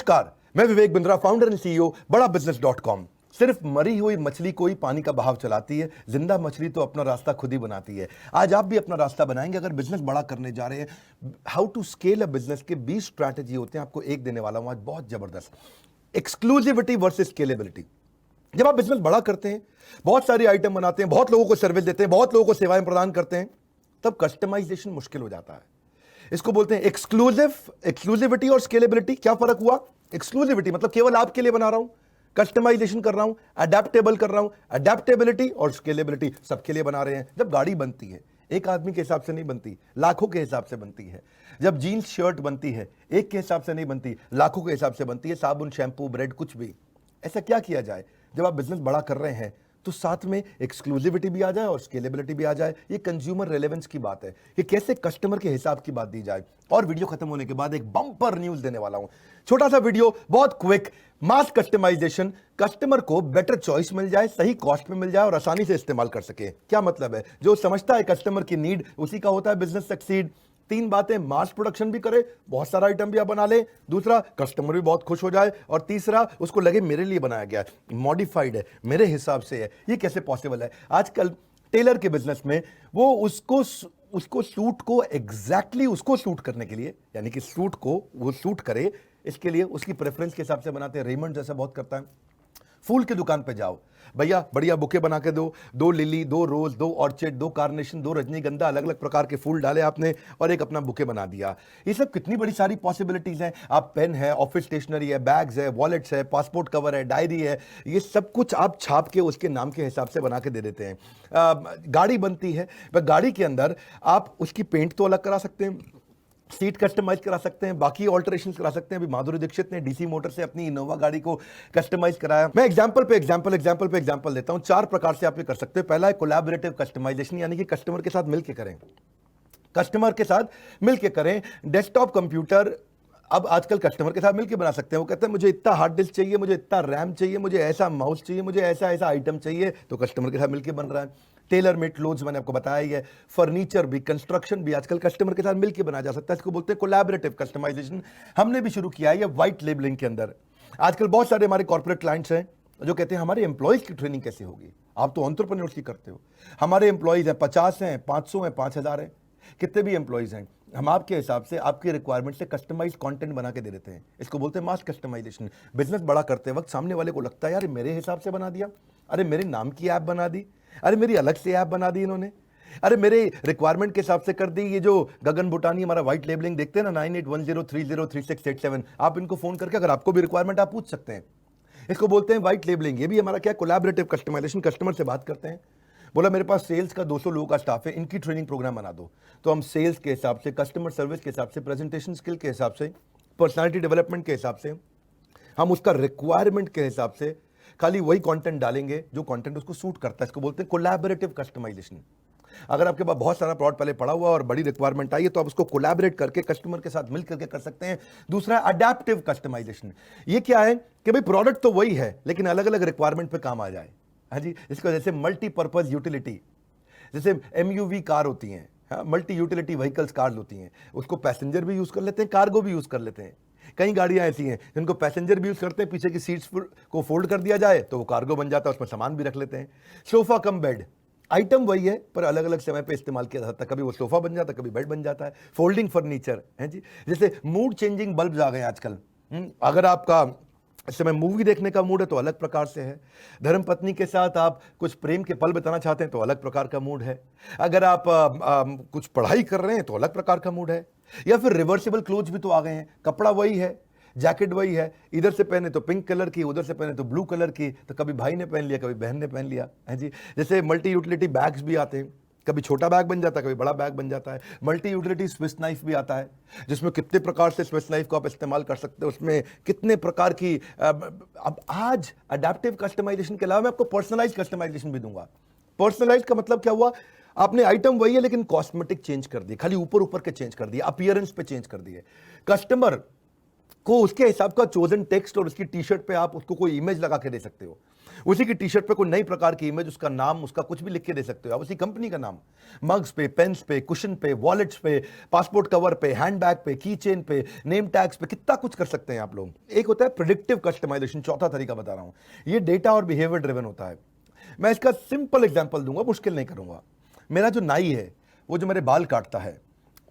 नमस्कार, मैं Vivek Bindra, founder and CEO बड़ा बिजनेस .com। सिर्फ मरी हुई मछली को ही पानी का बहाव चलाती है, जिंदा मछली तो अपना रास्ता खुद ही बनाती है। आज आप भी अपना रास्ता बनाएंगे अगर बिजनेस बड़ा करने जा रहे हैं। How to scale a business के 20 स्ट्रैटेजी होते हैं, आपको एक देने वाला हूं आज, बहुत जबरदस्त। Exclusivity versus scalability. जब आप बिजनेस बड़ा करते हैं, बहुत सारी आइटम बनाते हैं, बहुत लोगों को सर्विस देते हैं, बहुत लोगों को सेवाएं प्रदान करते हैं, तब कस्टमाइजेशन मुश्किल हो जाता है। इसको बोलते हैं एक्सक्लूसिविटी और स्केलेबिलिटी। क्या फर्क हुआ? एक्सक्लूसिविटी मतलब केवल आपके लिए बना रहा हूं, कस्टमाइजेशन कर रहा हूं, अडेप्टेबल कर रहा हूं। अडेप्टेबिलिटी और स्केलेबिलिटी सबके लिए बना रहे हैं। जब गाड़ी बनती है, एक आदमी के हिसाब से नहीं बनती, लाखों के हिसाब से बनती है। जब जीन्स शर्ट बनती है, एक के हिसाब से नहीं बनती, लाखों के हिसाब से बनती है। साबुन, शैम्पू, ब्रेड, कुछ भी। ऐसा क्या किया जाए जब आप बिजनेस बड़ा कर रहे हैं तो साथ में एक्सक्लूसिविटी भी आ जाए और स्केलेबिलिटी भी आ जाए। ये कंज्यूमर रेलेवेंस की बात है कि कैसे कस्टमर के हिसाब की बात दी जाए। और वीडियो खत्म होने के बाद एक बम्पर न्यूज देने वाला हूं, छोटा सा वीडियो, बहुत क्विक। मास कस्टमाइजेशन, कस्टमर को बेटर चॉइस मिल जाए, सही कॉस्ट में मिल जाए और आसानी से इस्तेमाल कर सके। क्या मतलब है? जो समझता है कस्टमर की नीड, उसी का होता है बिजनेस सक्सीड। 3 बातें, मास प्रोडक्शन भी करे, बहुत सारा आइटम भी आप बना ले। दूसरा, कस्टमर भी बहुत खुश हो जाए। और तीसरा, उसको लगे मेरे लिए बनाया गया है, मॉडिफाइड है, मेरे हिसाब से है। ये कैसे पॉसिबल है? आजकल टेलर के बिजनेस में वो उसको सूट को एग्जैक्टली उसको सूट करने के लिए, यानी कि सूट को वो सूट करे, इसके लिए उसकी प्रेफरेंस के हिसाब से बनाते हैं। रेमंड जैसा बहुत करता है। फूल की दुकान पे जाओ, भैया बढ़िया बुके बना के दो, 2 लिली, 2 रोज, 2 ऑर्चिड, 2 कार्नेशन, 2 रजनीगंधा, अलग अलग प्रकार के फूल डाले आपने और एक अपना बुके बना दिया। ये सब कितनी बड़ी सारी पॉसिबिलिटीज हैं। आप पेन है, ऑफिस स्टेशनरी है, बैग्स है, वॉलेट्स है, पासपोर्ट कवर है, डायरी है, ये सब कुछ आप छाप के उसके नाम के हिसाब से बना के दे देते हैं। गाड़ी बनती है, गाड़ी के अंदर आप उसकी पेंट तो अलग करा सकते हैं, सीट कस्टमाइज करा सकते हैं, बाकी ऑल्टरेशन करा सकते हैं। अभी माधुरी दीक्षित ने डीसी मोटर से अपनी इनोवा गाड़ी को कस्टमाइज कराया। मैं एग्जांपल पे एग्जांपल देता हूं। 4 प्रकार से आप ये कर सकते हैं। पहला है कोलैबोरेटिव कस्टमाइजेशन, यानी कि कस्टमर के साथ मिलकर करें। डेस्कटॉप कंप्यूटर अब आजकल कस्टमर के साथ मिलकर बना सकते हैं। वो कहते हैं मुझे इतना हार्ड डिस्क चाहिए, मुझे इतना रैम चाहिए, मुझे ऐसा माउस चाहिए, मुझे ऐसा ऐसा आइटम चाहिए, तो कस्टमर के साथ मिलकर बन रहा है। टेलर मेड क्लोथ्स मैंने आपको बताया ही है। फर्नीचर भी, कंस्ट्रक्शन भी आजकल कस्टमर के साथ मिलकर बनाया जा सकता है। इसको बोलते हैं कोलैबोरेटिव कस्टमाइजेशन। हमने भी शुरू किया है ये व्हाइट लेबलिंग के अंदर। आजकल बहुत सारे हमारे कॉर्पोरेट क्लाइंट्स हैं जो कहते हैं हमारे एम्प्लॉयज की ट्रेनिंग कैसे होगी? आप तो एंटरप्रेन्योर्स की करते हो। हमारे एम्प्लॉयज हैं 50 हैं, 500 हैं, 5000 हैं, कितने भी एम्प्लॉयज हैं, हम आपके हिसाब से, आपकी रिक्वायरमेंट से कस्टमाइज कंटेंट बना के दे देते हैं। इसको बोलते हैं मास कस्टमाइजेशन। बिजनेस बड़ा करते वक्त सामने वाले को लगता है यार मेरे हिसाब से बना दिया, अरे मेरे नाम की ऐप बना दी, अरे मेरी अलग से ऐप बना दी इन्होंने, अरे मेरे रिक्वायरमेंट के हिसाब से कर दी। ये जो गगन बुटानी हमारा व्हाइट लेबलिंग देखते हैं ना, 9810303687, आप इनको फोन करके अगर आपको भी रिक्वायरमेंट आप पूछ सकते हैं। इसको बोलते हैं व्हाइट लेबलिंग। ये भी हमारा क्या, कोलैबोरेटिव कस्टमाइजेशन। कस्टमर से बात करते हैं, बोला मेरे पास सेल्स का 200 लोगों का स्टाफ है, इनकी ट्रेनिंग प्रोग्राम बना दो। तो हम सेल्स के हिसाब से, कस्टमर सर्विस के हिसाब से, प्रेजेंटेशन स्किल के हिसाब से, पर्सनालिटी डेवलपमेंट के हिसाब से, हम उसका रिक्वायरमेंट के हिसाब से खाली वही कंटेंट डालेंगे जो कंटेंट उसको सूट करता है। इसको बोलते हैं कोलैबोरेटिव कस्टमाइजेशन। अगर आपके पास बहुत सारा प्रोडक्ट पहले पड़ा हुआ और बड़ी रिक्वायरमेंट आई है तो आप उसको कोलैबोरेट करके कस्टमर के साथ मिल करके कर सकते हैं। दूसरा अडैप्टिव कस्टमाइजेशन। ये क्या है कि भाई प्रोडक्ट तो वही है लेकिन अलग अलग रिक्वायरमेंट पे काम आ जाए। हाँ जी, इसको जैसे मल्टीपर्पज यूटिलिटी, जैसे एमयूवी कार होती हैं, मल्टी यूटिलिटी व्हीकल्स कार्स होती हैं, उसको पैसेंजर भी यूज कर लेते हैं, कार्गो भी यूज कर लेते हैं। कई गाड़ियां ऐसी हैं जिनको पैसेंजर भी यूज करते हैं, पीछे की सीट्स को फोल्ड कर दिया जाए तो वो कार्गो बन जाता है, उसमें सामान भी रख लेते हैं। सोफा कम बेड, आइटम वही है पर अलग अलग समय पे इस्तेमाल किया जाता है। कभी वो सोफा बन जाता है, कभी बेड बन जाता है। फोल्डिंग फर्नीचर है जी। जैसे मूड चेंजिंग बल्ब्स आ गए आजकल। अगर आपका इस समय मूवी देखने का मूड है तो अलग प्रकार से है। धर्मपत्नी के साथ आप कुछ प्रेम के पल बिताना चाहते हैं तो अलग प्रकार का मूड है। अगर आप कुछ पढ़ाई कर रहे हैं तो अलग प्रकार का मूड है। या फिर रिवर्सिबल क्लोथ्स भी तो आ गए हैं, कपड़ा वही है, जैकेट वही है, इधर से पहने तो पिंक कलर की, उधर से पहने तो ब्लू कलर की, तो कभी भाई ने पहन लिया, कभी बहन ने पहन लिया है जी। जैसे मल्टी यूटिलिटी बैग्स भी आते हैं, कभी छोटा बैग बन जाता है, कभी बड़ा बैग बन जाता है। मल्टी यूटिलिटी स्विस नाइफ भी आता है जिसमें कितने प्रकार से स्विस नाइफ को आप इस्तेमाल कर सकते हो, उसमें कितने प्रकार की। अब आज अडैप्टिव कस्टमाइजेशन के अलावा मैं आपको पर्सनलाइज कस्टमाइजेशन भी दूंगा। पर्सनलाइज का मतलब क्या हुआ? आपने आइटम वही है लेकिन कॉस्मेटिक चेंज कर दिए, खाली ऊपर ऊपर के चेंज कर दिए, अपीयरेंस पे चेंज कर दिए। कस्टमर को उसके हिसाब का चोजन टेक्स्ट और उसकी टी शर्ट पे आप उसको कोई इमेज लगा के दे सकते हो। उसी की टी शर्ट पे कोई नई प्रकार की इमेज, उसका नाम, उसका कुछ भी लिख के दे सकते हो आप, उसी कंपनी का नाम, मग्स पे, पेन्स पे, कुशन पे, वॉलेट्स पे, पासपोर्ट कवर पे, हैंडबैग पे, की चेन पे, नेम टैग्स पे, कितना कुछ कर सकते हैं आप लोग। एक होता है प्रिडिक्टिव कस्टमाइजेशन, चौथा तरीका बता रहा हूं, ये डेटा और बिहेवियर ड्रिवन होता है। मैं इसका सिंपल एग्जांपल दूंगा, मुश्किल नहीं करूंगा। मेरा जो नाई है, वो जो मेरे बाल काटता है,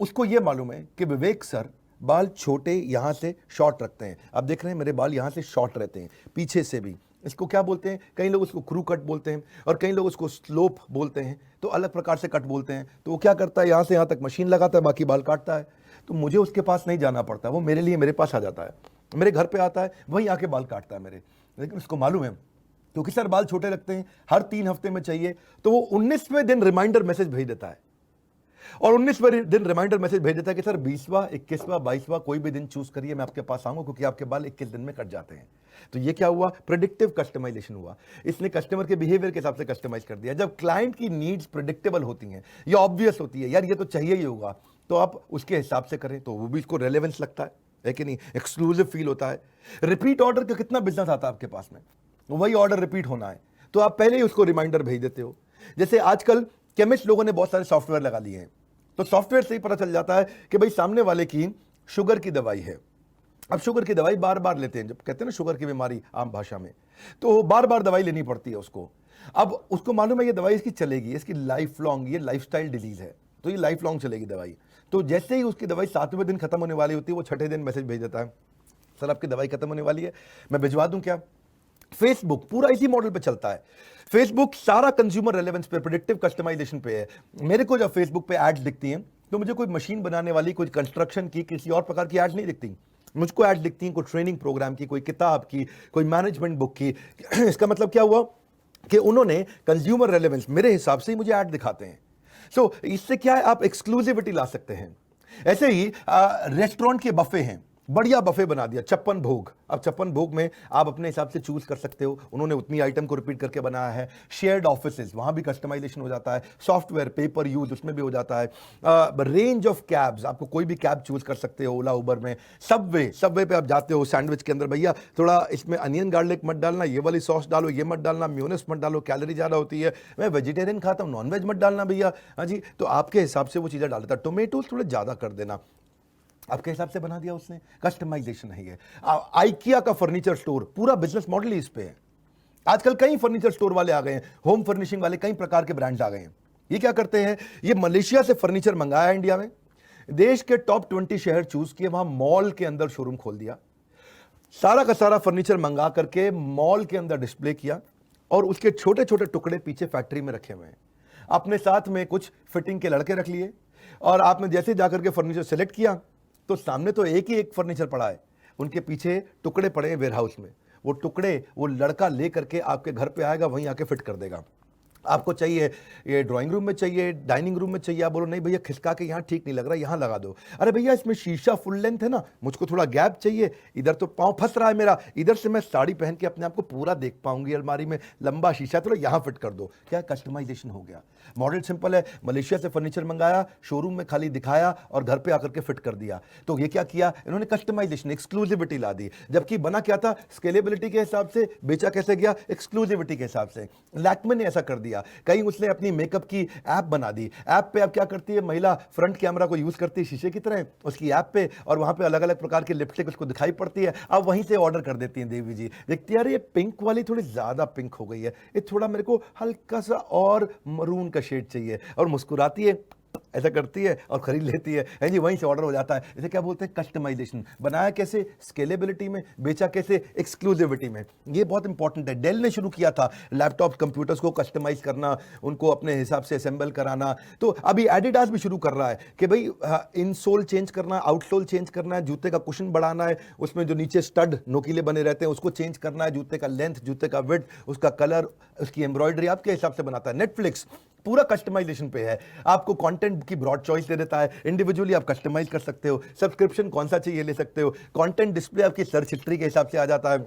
उसको ये मालूम है कि विवेक सर बाल छोटे यहां से शॉर्ट रखते हैं। आप देख रहे हैं मेरे बाल यहां से शॉर्ट रहते हैं, पीछे से भी। इसको क्या बोलते हैं? कई लोग उसको क्रू कट बोलते हैं और कई लोग उसको स्लोप बोलते हैं, तो अलग प्रकार से कट बोलते हैं। तो वो क्या करता है, यहां से यहां तक मशीन लगाता है, बाकी बाल काटता है। तो मुझे उसके पास नहीं जाना पड़ता, वो मेरे लिए मेरे पास आ जाता है, मेरे घर पे आता है, वहीं आके बाल काटता है मेरे। लेकिन उसको मालूम है क्योंकि सर बाल छोटे लगते हैं, हर 3 हफ्ते में चाहिए, तो वो 19वें दिन रिमाइंडर मैसेज भेज देता है। और 19वें दिन रिमाइंडर मैसेज भेज देता है कि सर 20वां, 21वां, 22वां कोई भी दिन चूज करिए, मैं आपके पास आऊंगा, क्योंकि आपके बाल 21 दिन में कट जाते हैं। तो ये क्या हुआ? प्रेडिक्टिव कस्टमाइजेशन हुआ। इसने कस्टमर के बिहेवियर के हिसाब से कस्टमाइज कर दिया। जब क्लाइंट की नीड्स प्रेडिक्टेबल होती हैं, ये ऑब्वियस होती है, यार ये तो चाहिए ही होगा, तो आप उसके हिसाब से करें, तो वो भी इसको रेलेवेंस लगता है कि नहीं, एक्सक्लूसिव फील होता है। रिपीट ऑर्डर का कितना बिजनेस आता है आपके पास में, वही ऑर्डर रिपीट होना है, तो आप पहले ही उसको रिमाइंडर भेज देते हो। जैसे आजकल केमिस्ट लोगों ने बहुत सारे सॉफ्टवेयर लगा लिए हैं, तो सॉफ्टवेयर से ही पता चल जाता है कि भाई सामने वाले की शुगर की दवाई है। अब शुगर की दवाई बार बार लेते हैं, जब कहते हैं ना शुगर की बीमारी आम भाषा में, तो बार बार दवाई लेनी पड़ती है उसको। अब उसको मालूम है ये दवाई इसकी चलेगी, इसकी लाइफ लॉन्ग, ये लाइफस्टाइल डिजीज है, तो ये लाइफ लॉन्ग चलेगी दवाई। तो जैसे ही उसकी दवाई 7वें दिन खत्म होने वाली होती है, वो 6ठे दिन मैसेज भेज देता है, सर आपकी दवाई खत्म होने वाली है, मैं भिजवा दूं क्या? फेसबुक पूरा इसी मॉडल पे चलता है। फेसबुक सारा कंज्यूमर रेलेवेंस पे, प्रेडिक्टिव कस्टमाइजेशन पे है। मेरे को जब फेसबुक पे एड्स दिखती हैं, तो मुझे कोई मशीन बनाने वाली, कोई कंस्ट्रक्शन की, किसी और प्रकार की एड्स नहीं दिखती। मुझको एड्स दिखती हैं कोई ट्रेनिंग प्रोग्राम की, कोई किताब की, कोई मैनेजमेंट बुक की। इसका मतलब क्या हुआ कि उन्होंने कंज्यूमर रेलेवेंस मेरे हिसाब से ही मुझे ऐड दिखाते हैं। सो इससे क्या है, आप एक्सक्लूसिविटी ला सकते हैं। ऐसे ही रेस्टोरेंट के बफे हैं, बढ़िया बफे बना दिया, 56 भोग। अब 56 भोग में आप अपने हिसाब से चूज कर सकते हो, उन्होंने उतनी आइटम को रिपीट करके बनाया है। शेयर्ड ऑफिसेज, वहां भी कस्टमाइजेशन हो जाता है। सॉफ्टवेयर पेपर यूज, उसमें भी हो जाता है। रेंज ऑफ कैब्स, आपको कोई भी कैब चूज कर सकते हो, ओला उबर में। सबवे पे आप जाते हो, सैंडविच के अंदर भैया थोड़ा इसमें अनियन गार्लिक मत डालना, ये वाली सॉस डालो, ये मत डालना, म्योनेस मत डालो, कैलोरी ज्यादा होती है, मैं वेजिटेरियन खाता हूँ, नॉन वेज मत डालना भैया। हाँ जी, तो आपके हिसाब से वो चीजें डाल देता है। टोमेटोज थोड़े ज्यादा कर देना, आपके हिसाब से बना दिया उसने। कस्टमाइजेशन है ये। आइकिया का फर्नीचर स्टोर, पूरा बिजनेस मॉडल ही इस पे है। आजकल कई फर्नीचर स्टोर वाले आ गए हैं, होम फर्निशिंग वाले कई प्रकार के ब्रांड्स आ गए हैं। ये क्या करते हैं, ये मलेशिया से फर्नीचर मंगाया इंडिया में, देश के टॉप 20 शहर चूज किए, वहां मॉल के अंदर शोरूम खोल दिया, सारा का सारा फर्नीचर मंगा करके मॉल के अंदर डिस्प्ले किया, और उसके छोटे छोटे टुकड़े पीछे फैक्ट्री में रखे हुए हैं। अपने साथ में कुछ फिटिंग के लड़के रख लिए, और आपने जैसे जाकर के फर्नीचर सेलेक्ट किया, तो सामने तो एक ही एक फर्नीचर पड़ा है, उनके पीछे टुकड़े पड़े हैं वेयरहाउस में। वो टुकड़े वो लड़का ले करके आपके घर पे आएगा, वहीं आके फिट कर देगा। आपको चाहिए ये ड्राइंग रूम में चाहिए, डाइनिंग रूम में चाहिए, आप बोलो नहीं भैया खिसका के यहाँ ठीक नहीं लग रहा, यहाँ लगा दो। अरे भैया इसमें शीशा फुल लेंथ है ना, मुझको थोड़ा गैप चाहिए, इधर तो पाँव फंस रहा है मेरा, इधर से मैं साड़ी पहन के अपने आप को पूरा देख पाऊंगी अलमारी में, लंबा शीशा थोड़ा यहाँ फिट कर दो। क्या कस्टमाइजेशन हो गया। मॉडल सिंपल है, मलेशिया से फर्नीचर मंगाया, शोरूम में खाली दिखाया और घर पे आकर के फिट कर दिया। तो ये क्या किया इन्होंने, कस्टमाइजेशन, एक्सक्लूसिविटी ला दी। जबकि बना क्या था, स्केलेबिलिटी के हिसाब से, बेचा कैसे गया, एक्सक्लूसिविटी के हिसाब से। लैक्मे ने ऐसा कर दिया। कहीं उसने अपनी मेकअप की ऐप बना दी, ऐप पे अब क्या करती है महिला, फ्रंट कैमरा को यूज करती है शीशे की तरह उसकी ऐप पे, और वहां पे अलग अलग प्रकार की लिपस्टिक उसको दिखाई पड़ती है। अब वहीं से ऑर्डर कर देती हैं देवी जी, देखती है यार ये पिंक वाली थोड़ी ज्यादा पिंक हो गई है, ये थोड़ा मेरे को हल्का सा और मरून का शेड चाहिए, और मुस्कुराती है, ऐसा करती है और खरीद लेती है जी, वहीं से ऑर्डर हो जाता है। इसे क्या बोलते हैं, कस्टमाइजेशन। बनाया कैसे, स्केलेबिलिटी में, बेचा कैसे, एक्सक्लूसिविटी में। ये बहुत इंपॉर्टेंट है। डेल ने शुरू किया था लैपटॉप कंप्यूटर्स को कस्टमाइज करना, उनको अपने हिसाब से असेंबल कराना। तो अभी एडिडास भी शुरू कर रहा है कि भाई इनसोल चेंज करना, आउटसोल चेंज करना है, जूते का कुशन बढ़ाना है, उसमें जो नीचे स्टड नोकीले बने रहते हैं उसको चेंज करना है, जूते का लेंथ, जूते का विड्थ, उसका कलर, उसकी एम्ब्रॉयडरी आपके हिसाब से बनाता है। नेटफ्लिक्स पूरा कस्टमाइजेशन पे है, आपको कंटेंट की ब्रॉड चॉइस दे देता है, इंडिविजुअली आप कस्टमाइज कर सकते हो, सब्सक्रिप्शन कौन सा चाहिए ले सकते हो, कंटेंट डिस्प्ले आपकी सर्च हिस्ट्री के हिसाब से आ जाता है।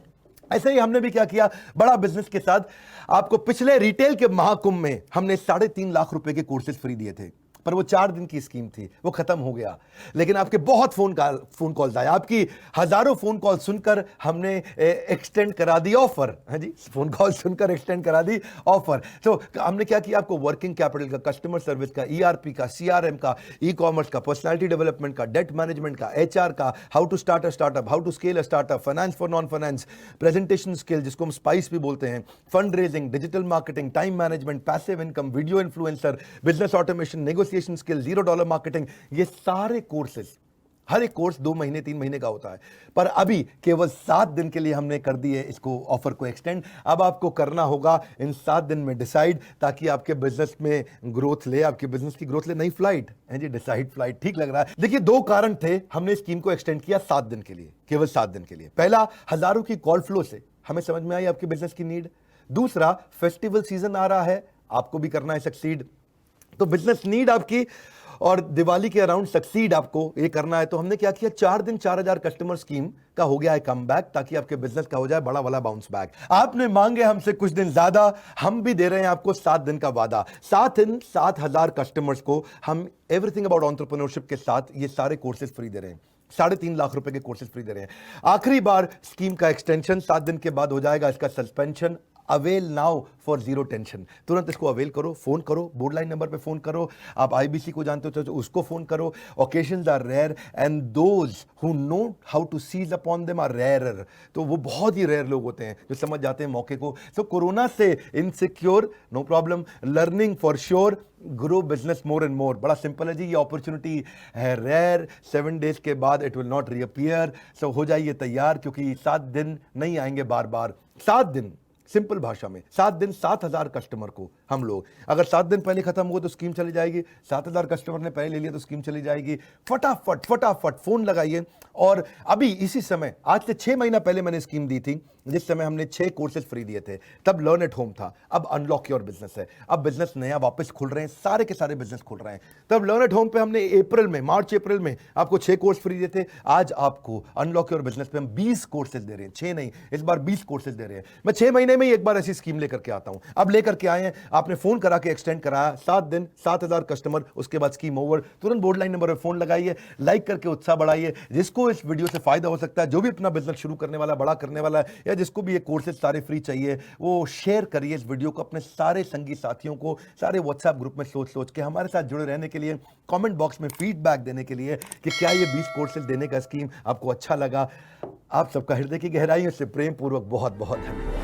ऐसे ही हमने भी क्या किया, बड़ा बिजनेस के साथ आपको पिछले रिटेल के महाकुंभ में हमने 3.5 लाख रुपए के कोर्सेज फ्री दिए थे। पर वो 4 दिन की स्कीम थी, वो खत्म हो गया। लेकिन आपके बहुत फोन कॉल्स आए, आपकी हजारों फोन कॉल सुनकर हमने एक्सटेंड करा दी ऑफर। हाँ जी, फोन कॉल सुनकर एक्सटेंड करा दी ऑफर। तो हमने क्या किया, आपको वर्किंग कैपिटल का, कस्टमर सर्विस का, ईआरपी का, सीआरएम का, ई कॉमर्स का, पर्सनालिटी डेवलपमेंट का, डेट मैनेजमेंट का, एचआर का, how to start a startup, how to scale a startup, finance for non finance, presentation skill जिसको हम स्पाइस भी बोलते हैं, fund raising, digital marketing, time management, passive income, video influencer, business automation, negotiation skill, $0 marketing, ये सारे courses, हर एक course 2 महीने 3 महीने का होता है, पर अभी केवल 7 दिन के लिए हमने कर दिए इसको, ऑफर को एक्सटेंड। अब आपको करना होगा इन 7 दिन में डिसाइड, ताकि आपके बिजनेस में ग्रोथ ले, आपके बिजनेस की ग्रोथ ले। नई फ्लाइट है जी, डिसाइड फ्लाइट, ठीक लग रहा है। देखिए 2 कारण थे, हमने स्कीम को एक्सटेंड किया 7 दिन के लिए, केवल 7 दिन के लिए। पहला, हजारों की कॉल फ्लो से हमें समझ में आई आपके बिजनेस की नीड। दूसरा, फेस्टिवल सीजन आ रहा है, आपको भी करना है सक्सीड, तो बिजनेस नीड आपकी, और दिवाली के अराउंड सक्सीड आपको ये करना है। तो हमने क्या किया, 4 दिन 4000 कस्टमर स्कीम का हो गया है कम बैक, ताकि आपके बिजनेस का हो जाए बड़ा वाला बाउंस बैक। आपने मांगे हमसे कुछ दिन ज्यादा, हम भी दे रहे हैं आपको 7 दिन का वादा। 7 दिन 7000 कस्टमर्स को हम एवरीथिंग अबाउट एंटरप्रेन्योरशिप के साथ ये सारे कोर्सेज फ्री दे रहे हैं। 3.5 लाख रुपए के कोर्सेज फ्री दे रहे हैं। आखिरी बार स्कीम का एक्सटेंशन 7 दिन के बाद हो जाएगा, इसका suspension. Avail now for 0 tension, तुरंत इसको अवेल करो, फोन करो, बोर्ड लाइन नंबर पे फोन करो, आप आईबीसी को जानते हो तो उसको फोन करो। Occasions are rare and those who know how to seize upon them are rarer, तो वो बहुत ही रेयर लोग होते हैं जो समझ जाते हैं मौके को। तो कोरोना से insecure, no problem, learning for sure, grow business more and more. बड़ा सिंपल है जी, ये अपॉर्चुनिटी है रेयर, 7 डेज के बाद इट विल नॉट रीअपियर। सो हो जाइए तैयार, क्योंकि 7 दिन नहीं आएंगे बार बार। 7 दिन, सिंपल भाषा में 7 दिन 7000 कस्टमर को हम लोग, अगर 7 दिन पहले खत्म हुआ तो स्कीम चली जाएगी, 7000 कस्टमर ने पहले ले लिया तो स्कीम चली जाएगी। फटाफट फटाफट फोन लगाइए। और अभी इसी समय, आज से 6 महीना पहले मैंने स्कीम दी थी, जिस समय हमने 6 कोर्सेज फ्री दिए थे, तब लर्न एट होम था। अब अनलॉक योर बिजनेस है, अब बिजनेस नया वापस खुल रहे हैं, सारे के सारे बिजनेस खुल रहे हैं। तब लर्न एट होम पे हमने मार्च अप्रैल में आपको 6 कोर्स फ्री दिए थे। आज आपको अनलॉक योर बिजनेस पे हम 20 कोर्सेज दे रहे हैं, 6 नहीं, इस बार 20 कोर्सेज दे रहे हैं। मैं 6 महीने में ही एक बार ऐसी स्कीम लेकर के आता हूं। अब लेकर के आए हैं, आपने फोन करा के एक्सटेंड कराया, 7 दिन 7000 कस्टमर, उसके बाद स्कीम ओवर। तुरंत बोर्ड लाइन नंबर पर फोन लगाइए, लाइक करके उत्साह बढ़ाइए। जिसको इस वीडियो से फायदा हो सकता है, जो भी अपना बिजनेस शुरू करने वाला, बड़ा करने वाला है, या जिसको भी ये कोर्सेज सारे फ्री चाहिए, वो शेयर करिए इस वीडियो को अपने सारे संगी साथियों को, सारे व्हाट्सएप ग्रुप में सोच के हमारे साथ जुड़े रहने के लिए, कमेंट बॉक्स में फीडबैक देने के लिए कि क्या ये 20 कोर्सेज देने का स्कीम आपको अच्छा लगा। आप सबका हृदय की गहराइयों से प्रेम पूर्वक बहुत बहुत धन्यवाद।